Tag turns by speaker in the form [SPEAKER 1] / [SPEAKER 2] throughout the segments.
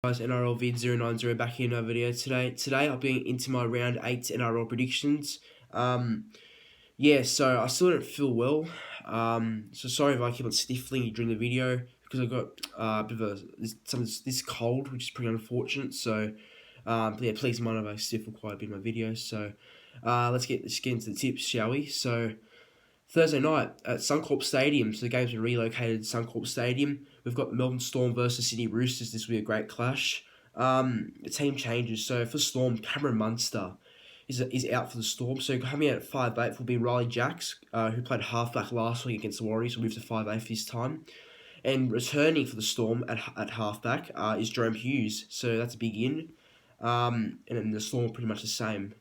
[SPEAKER 1] Guys, NRL vid 090 back here in another video today I'll be into my round 8 NRL predictions. So I still don't feel well, so sorry if I keep on sniffling during the video because I got a bit of this cold, which is pretty unfortunate. So yeah, please mind if I sniffle quite a bit in my videos. So let's get into the tips, shall we? So Thursday night at Suncorp Stadium. So the game's been relocated to Suncorp Stadium. We've got the Melbourne Storm versus Sydney Roosters. This will be a great clash. The team changes. So for Storm, Cameron Munster is out for the Storm. So coming out at 5'8" will be Riley Jacks, who played halfback last week against the Warriors. Will move to 5'8" this time. And returning for the Storm at halfback is Jerome Hughes. So that's a big in. And then the Storm are pretty much the same.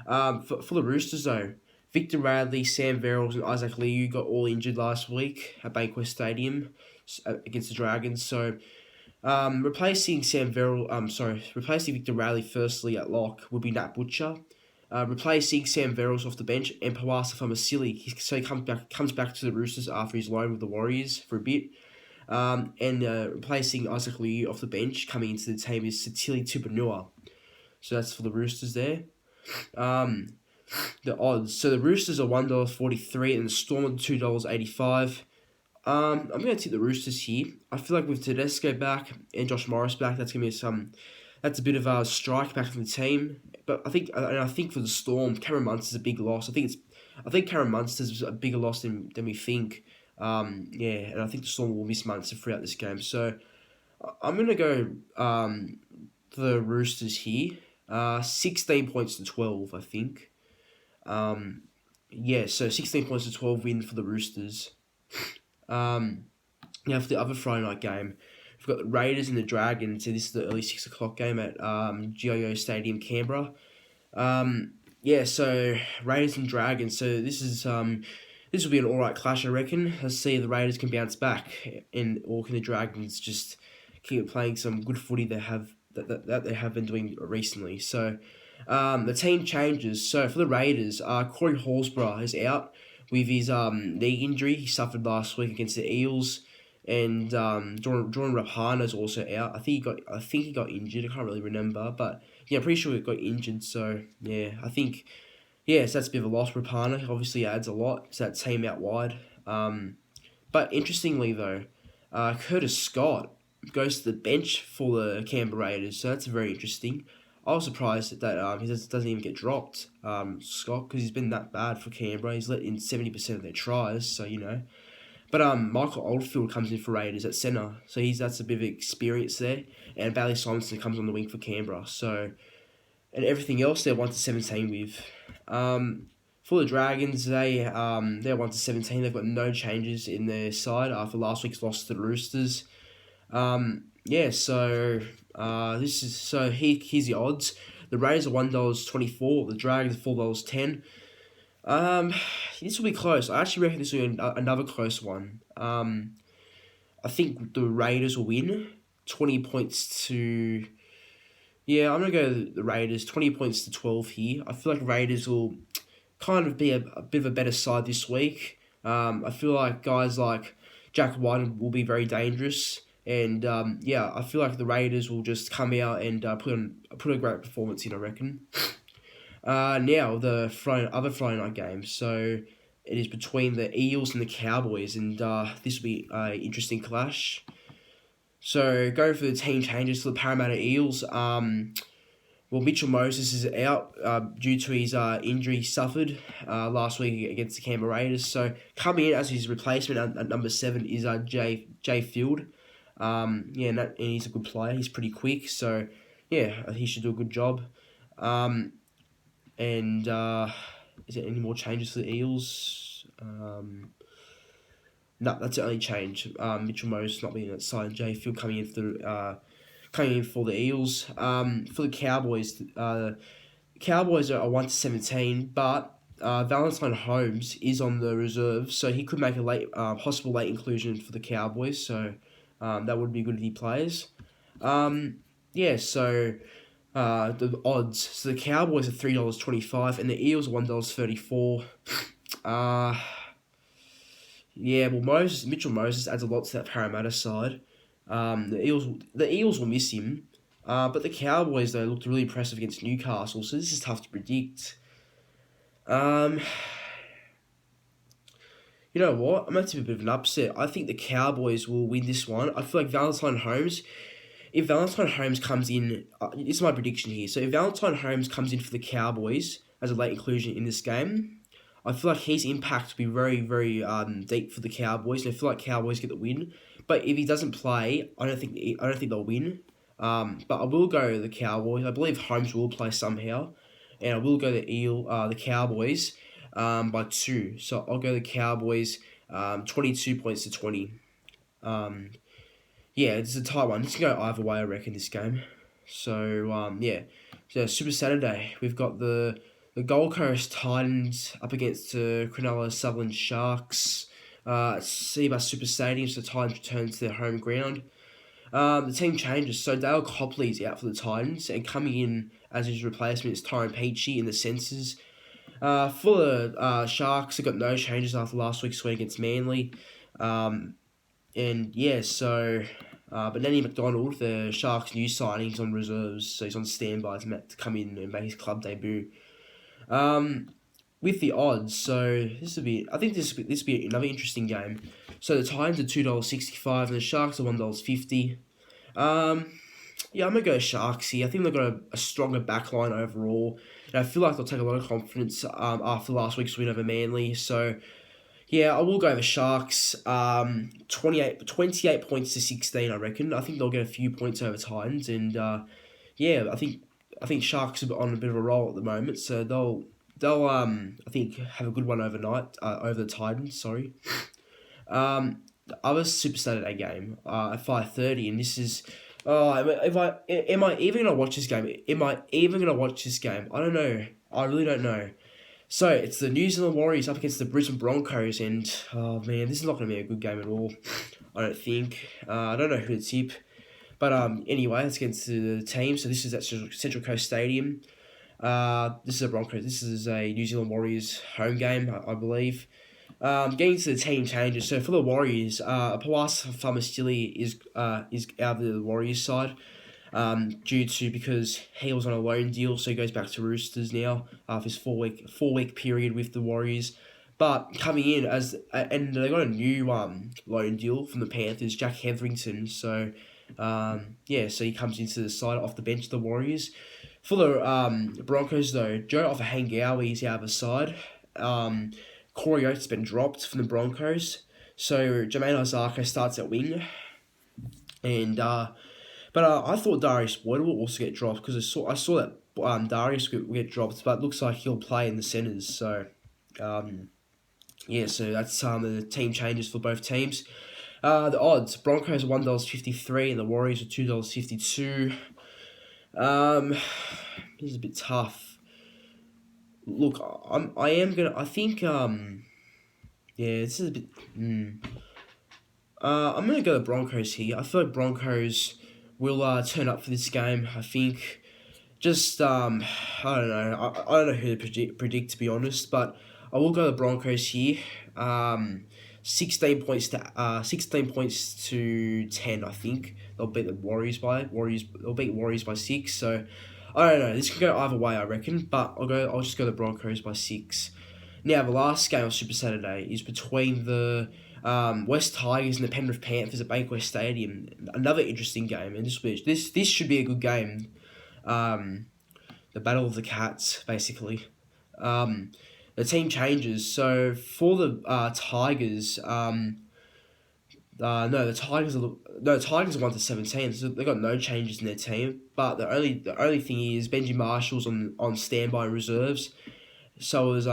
[SPEAKER 1] For the Roosters though, Victor Radley, Sam Verrills, and Isaac Liu got all injured last week at Bankwest Stadium against the Dragons. So, replacing Victor Radley firstly at lock would be Nat Butcher. Replacing Sam Verrills off the bench and Pawasa Famasili. So he comes back to the Roosters after his loan with the Warriors for a bit. Replacing Isaac Liu off the bench coming into the team is Satili Tupanua. So that's for the Roosters there. The odds. So the Roosters are $1.43 and the Storm are $2.85. I'm going to tip the Roosters here. I feel like with Tedesco back and Josh Morris back, that's going to be that's a bit of a strike back from the team. But I think for the Storm, Cameron Munster's a big loss. I think Cameron Munster's a bigger loss than we think. And I think the Storm will miss Munster throughout this game. So I'm going to go for the Roosters here. 16 points to 12, I think. So 16 points to 12 win for the Roosters. Now for the other Friday night game, we've got the Raiders and the Dragons. So this is the early 6 o'clock game at GIO Stadium, Canberra. So Raiders and Dragons. So this will be an alright clash, I reckon. Let's see if the Raiders can bounce back, or can the Dragons just keep playing some good footy that they have been doing recently. So the team changes. So for the Raiders, Corey Horsburgh is out with his knee injury he suffered last week against the Eels, and Jordan Rapana is also out. I think he got injured. I can't really remember, but yeah, I'm pretty sure he got injured. So yeah, so that's a bit of a loss. Rapana obviously adds a lot to that team out wide. But interestingly though, Curtis Scott goes to the bench for the Canberra Raiders, so that's very interesting. I was surprised that he doesn't even get dropped, Scott, because he's been that bad for Canberra. He's let in 70% of their tries, so you know. But Michael Oldfield comes in for Raiders at centre, so that's a bit of experience there. And Bailey Simonson comes on the wing for Canberra. So, and everything else they're 1-17 with. For the Dragons, they're 1-17. They've got no changes in their side after last week's loss to the Roosters. Here's the odds. The Raiders are $1.24. The Dragons are $4.10. This will be close. I actually reckon this will be another close one. I think the Raiders will win 20 points to. Yeah, I'm gonna go the Raiders 20 points to 12 here. I feel like Raiders will kind of be a bit of a better side this week. I feel like guys like Jack White will be very dangerous. And I feel like the Raiders will just come out and put a great performance in, I reckon. Now the other Friday night game. So it is between the Eels and the Cowboys, and this will be an interesting clash. So going for the team changes for the Parramatta Eels. Mitchell Moses is out due to his injury he suffered last week against the Canberra Raiders. So coming in as his replacement at number 7 is Jay Field. And he's a good player. He's pretty quick, so yeah, he should do a good job. Is there any more changes for the Eels? No, that's the only change. Mitchell Moses not being outside, Jay Field coming in for the Eels. For the Cowboys, Cowboys are 1-17, but Valentine Holmes is on the reserve, so he could make a possible late inclusion for the Cowboys. So. That would be good if he plays. The odds. So the Cowboys are $3.25 and the Eels are $1.34. Mitchell Moses adds a lot to that Parramatta side. The Eels will miss him. But the Cowboys, though, looked really impressive against Newcastle, so this is tough to predict. Um, you know what? I'm going to have a bit of an upset. I think the Cowboys will win this one. I feel like if Valentine Holmes comes in, this is my prediction here. So if Valentine Holmes comes in for the Cowboys as a late inclusion in this game, I feel like his impact will be very, very deep for the Cowboys, and I feel like Cowboys get the win. But if he doesn't play, I don't think they'll win. But I will go the Cowboys. I believe Holmes will play somehow, and I will go the Cowboys, by 2. So I'll go the Cowboys, 22 points to 20. Yeah, it's a tight one. It's going to go either way, I reckon, this game. So, yeah. So, Super Saturday, we've got the Gold Coast Titans up against the Cronulla Sutherland Sharks. Seabus Super Stadium, so the Titans return to their home ground. The team changes. So, Dale Copley's out for the Titans, and coming in as his replacement is Tyrone Peachey in the centres. For the Sharks, they got no changes after last week's win against Manly. And yeah, so, but Lenny McDonald, the Sharks' new signing, he's on reserves, so he's on standby to come in and make his club debut. With the odds, so I think this will be another interesting game. So the Titans are $2.65 and the Sharks are $1.50. Yeah, I'm gonna go Sharks here. I think they've got a stronger backline overall, and I feel like they'll take a lot of confidence after last week's win over Manly. So yeah, I will go the Sharks. 28 points to 16, I reckon. I think they'll get a few points over Titans, and yeah, I think Sharks are on a bit of a roll at the moment, so they'll I think have a good one overnight over the Titans. Sorry. The other Super Saturday game at 5:30, and this is. Oh, am I even gonna watch this game? Am I even gonna watch this game? I don't know. I really don't know. So, it's the New Zealand Warriors up against the Brisbane Broncos, and, oh man, this is not going to be a good game at all, I don't think. I don't know who to tip. But anyway, let's get into the team. So, this is at Central Coast Stadium. This is a Broncos. This is a New Zealand Warriors home game, I believe. Getting to the team changes. So, for the Warriors, Pawasa Famastili is out of the Warriors side. Because he was on a loan deal, so he goes back to Roosters now after his 4-week period with the Warriors. But coming in and they got a new loan deal from the Panthers, Jack Hetherington. So yeah, so he comes into the side off the bench of the Warriors. For the Broncos though, Joe Ofahengawi is out of the side. Corey Oates has been dropped from the Broncos, so Jermaine Ozako starts at wing, and but I thought Darius Boyd will also get dropped because I saw that Darius will get dropped, but it looks like he'll play in the centres. So, yeah, so that's the team changes for both teams. The odds: Broncos are $1.53 and the Warriors are $2.52. This is a bit tough. Look, I think yeah, this is a bit. I'm gonna go the Broncos here. I feel like Broncos will turn up for this game. I think just I don't know. I don't know who to predict to be honest, but I will go the Broncos here. 16 points to 10. I think they'll beat the Warriors by They'll beat Warriors by 6. So I don't know. This could go either way, I reckon. But I'll just go the Broncos by 6. Now the last game of Super Saturday is between the West Tigers and the Penrith Panthers at Bankwest Stadium. Another interesting game, and this should be a good game. The Battle of the Cats, basically. The team changes. So for the Tigers, the Tigers are 1-17, so they got no changes in their team. But the only thing is Benji Marshall's on standby reserves. So is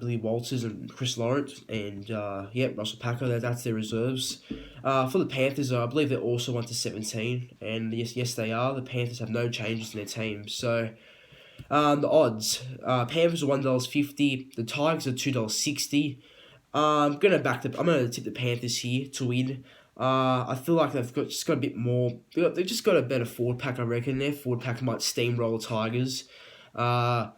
[SPEAKER 1] Billy Walters and Chris Lawrence and Russell Packer. That's their reserves. For the Panthers, I believe they're also 1-17, and yes they are. The Panthers have no changes in their team. So the odds: Panthers are $1.50. The Tigers are $2.60. I'm gonna tip the Panthers here to win. I feel like they've just got a bit more. They've just got a better forward pack. I reckon their forward pack might steamroll the Tigers. And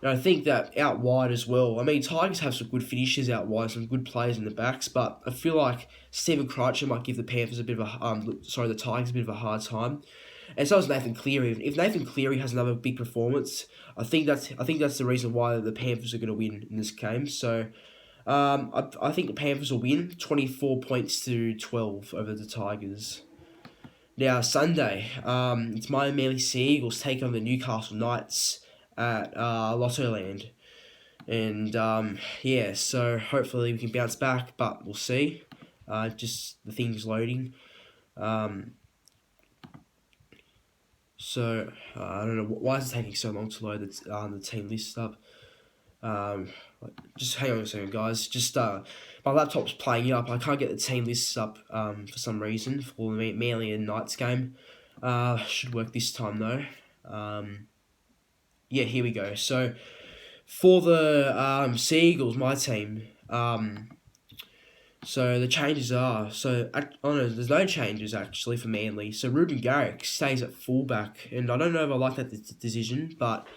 [SPEAKER 1] I think that out wide as well. I mean, Tigers have some good finishers out wide, some good players in the backs, but I feel like Stephen Croucher might give the Tigers a bit of a hard time. And so is Nathan Cleary. If Nathan Cleary has another big performance, I think that's the reason why the Panthers are going to win in this game. So I think the Panthers will win 24 points to 12 over the Tigers. Now Sunday, it's my Manly Sea Eagles take on the Newcastle Knights at Lottoland. And yeah, so hopefully we can bounce back, but we'll see. Just the thing's loading. So I don't know why is it taking so long to load the team list up. Um, just hang on a second, guys. Just my laptop's playing up. I can't get the team lists up for some reason for the Manly and Knights game. Should work this time though. Yeah, here we go. So for the Sea Eagles, my team. So the changes are no, there's no changes actually for Manly. So Ruben Garrick stays at fullback, and I don't know if I like that decision, but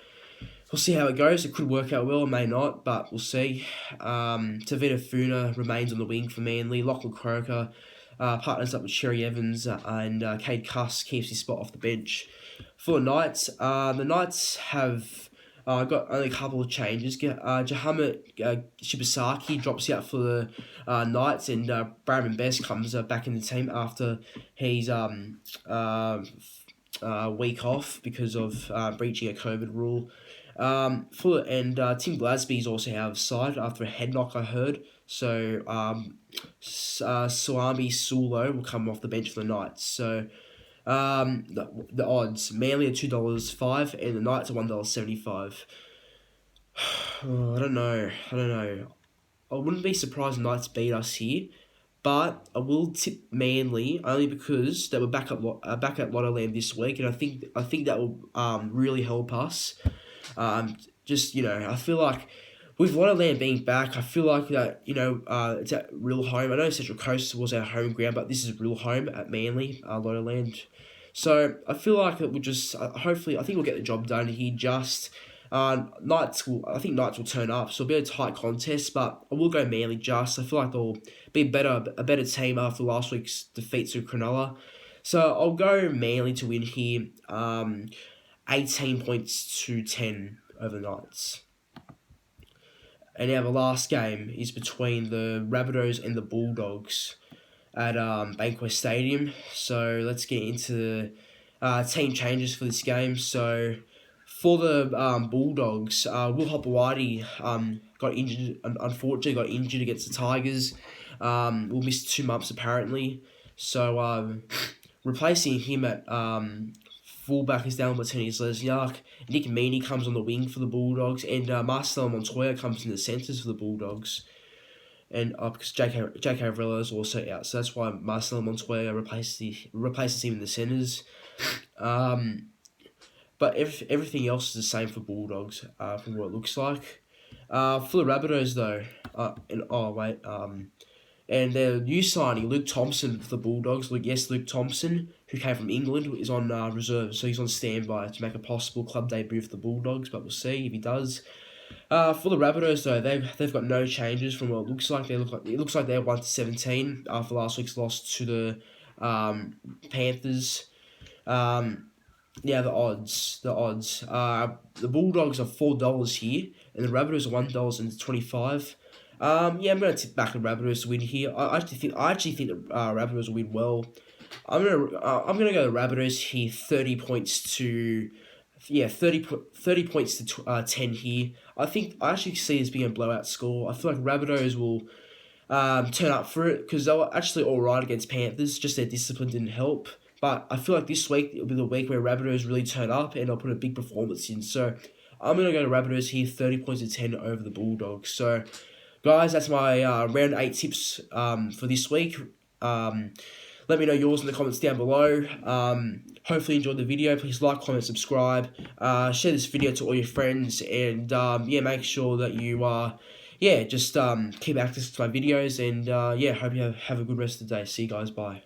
[SPEAKER 1] we'll see how it goes. It could work out well, it may not, but we'll see. Tavita Funa remains on the wing for Manly. Lachlan Croker partners up with Cherry Evans, and Cade Cuss keeps his spot off the bench. For the Knights have got only a couple of changes. Jahamet Shibasaki drops out for the Knights, and Brandon Best comes back in the team after he's week off because of breaching a COVID rule. Tim Glasby's also out of sight after a head knock, I heard. So Swami Sulo will come off the bench for the Knights. So the odds, Manly are $2.05 and the Knights are $1.75. I don't know. I wouldn't be surprised the Knights beat us here, but I will tip Manly only because they were back at Lottoland this week, and I think that will really help us. I feel like with Lottoland being back, I feel like that it's at real home. I know Central Coast was our home ground, but this is real home at Manly, Lottoland. So I feel like it will just hopefully I think we'll get the job done here. Knights will turn up, so it'll be a tight contest, but I will go Manly just. I feel like they'll be a better team after last week's defeat to Cronulla. So I'll go Manly to win here, 18 points to 10 over the Knights. And now the last game is between the Rabbitohs and the Bulldogs at Bankwest Stadium. So let's get into the team changes for this game. So for the Bulldogs, Will Hopewadi unfortunately got injured against the Tigers. Will miss 2 months apparently. So replacing him at fullback is Dallin Martinez-Lesniak. Nick Meaney comes on the wing for the Bulldogs, and Marcelo Montoya comes in the centres for the Bulldogs. And because J.K. Varela is also out, so that's why Marcelo Montoya replaces him in the centres. But everything else is the same for Bulldogs, from what it looks like. For the Rabbitohs though, and their new signing, Luke Thompson for the Bulldogs. Luke Thompson, who came from England, is on reserve, so he's on standby to make a possible club debut for the Bulldogs, but we'll see if he does. For the Rabbitohs though, they've got no changes from what it looks like. It looks like they're 1-17 after last week's loss to the Panthers. The odds. The Bulldogs are $4 here, and the Rabbitohs are $1.25. I'm gonna tip back the Rabbitohs to win here. I actually think the Rabbitohs will win well. I'm gonna go the Rabbitohs here. 30 points to 10 here. I actually see this being a blowout score. I feel like Rabbitohs will turn up for it because they were actually all right against Panthers. Just their discipline didn't help. But I feel like this week it'll be the week where Rabbitohs really turn up and they'll put a big performance in. So I'm gonna go to Rabbitohs here. 30 points to 10 over the Bulldogs. So guys, that's my round 8 tips for this week. Let me know yours in the comments down below. Hopefully you enjoyed the video. Please like, comment, subscribe. Share this video to all your friends. And make sure that you keep access to my videos. And hope you have a good rest of the day. See you guys. Bye.